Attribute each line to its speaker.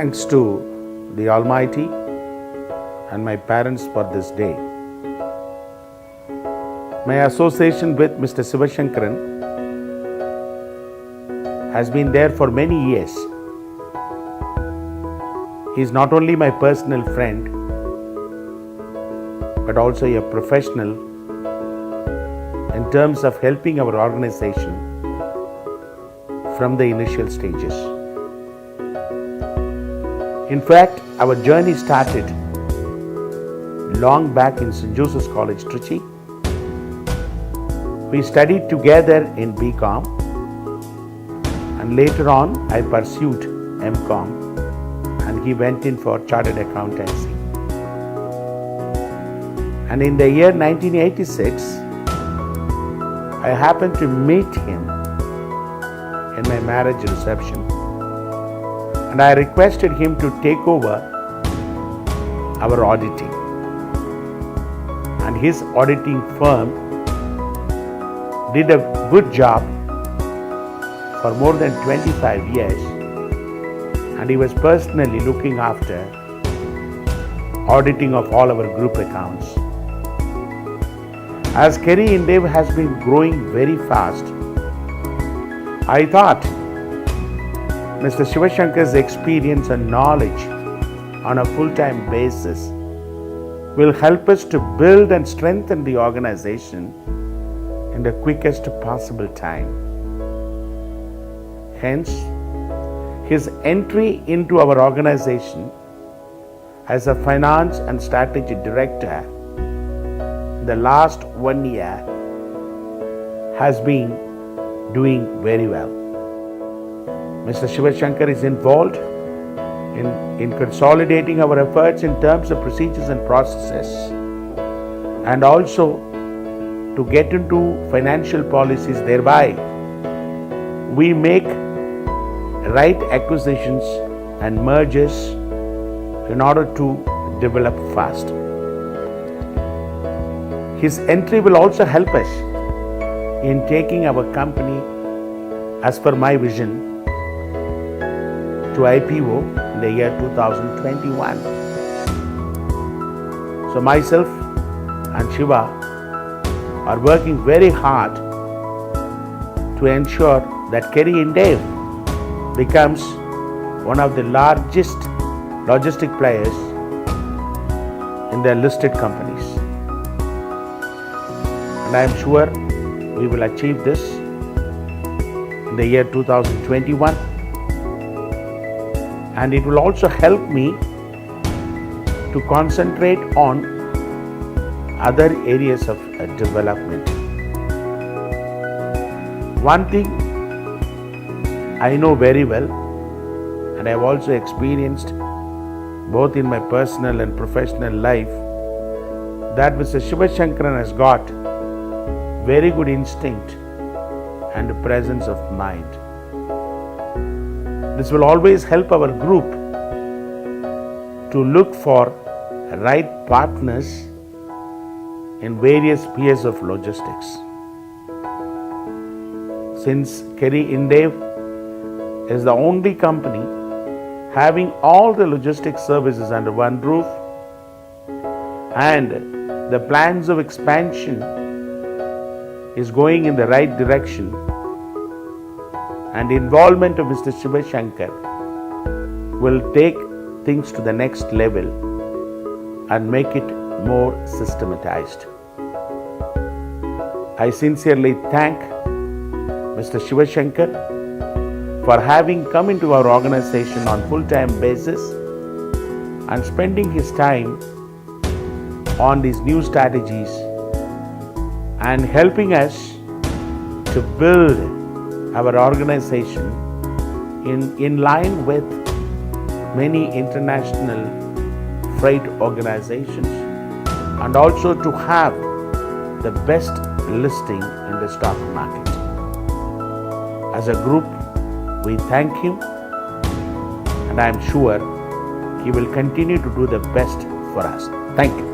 Speaker 1: Thanks to the Almighty and my parents for this day. My association with Mr. Sivashankaran has been there for many years. He is not only my personal friend, but also a professional in terms of helping our organization from the initial stages. In fact, our journey started long back in St. Joseph's College, Trichy. We studied together in BCom, and later on I pursued MCom, and he went in for Chartered Accountancy. And in the year 1986, I happened to meet him in my marriage reception, and I requested him to take over our auditing. And his auditing firm did a good job for more than 25 years, and he was personally looking after auditing of all our group accounts. As Kerry Indev has been growing very fast, I thought Mr. Sivashankar's experience and knowledge on a full-time basis will help us to build and strengthen the organization in the quickest possible time. Hence, his entry into our organization as a finance and strategy director in the last 1 year has been doing very well. Mr. Sivashankar is involved in consolidating our efforts in terms of procedures and processes, and also to get into financial policies. Thereby, we make right acquisitions and mergers in order to develop fast. His entry will also help us in taking our company, as per my vision, to IPO in the year 2021. So myself and Shiva are working very hard to ensure that Kerry Indev becomes one of the largest logistic players in the listed companies. And I am sure we will achieve this in the year 2021. And it will also help me to concentrate on other areas of development. One thing I know very well, and I have also experienced both in my personal and professional life, that Mr. Sivashankaran has got very good instinct and presence of mind. This will always help our group to look for right partners in various spheres of logistics. Since Kerry Indev is the only company having all the logistics services under one roof, and the plans of expansion is going in the right direction, and involvement of Mr. Sivashankar will take things to the next level and make it more systematized. I sincerely thank Mr. Sivashankar for having come into our organization on full-time basis and spending his time on these new strategies and helping us to build our organization in line with many international freight organizations, and also to have the best listing in the stock market. As a group, we thank him, and I am sure he will continue to do the best for us. Thank you.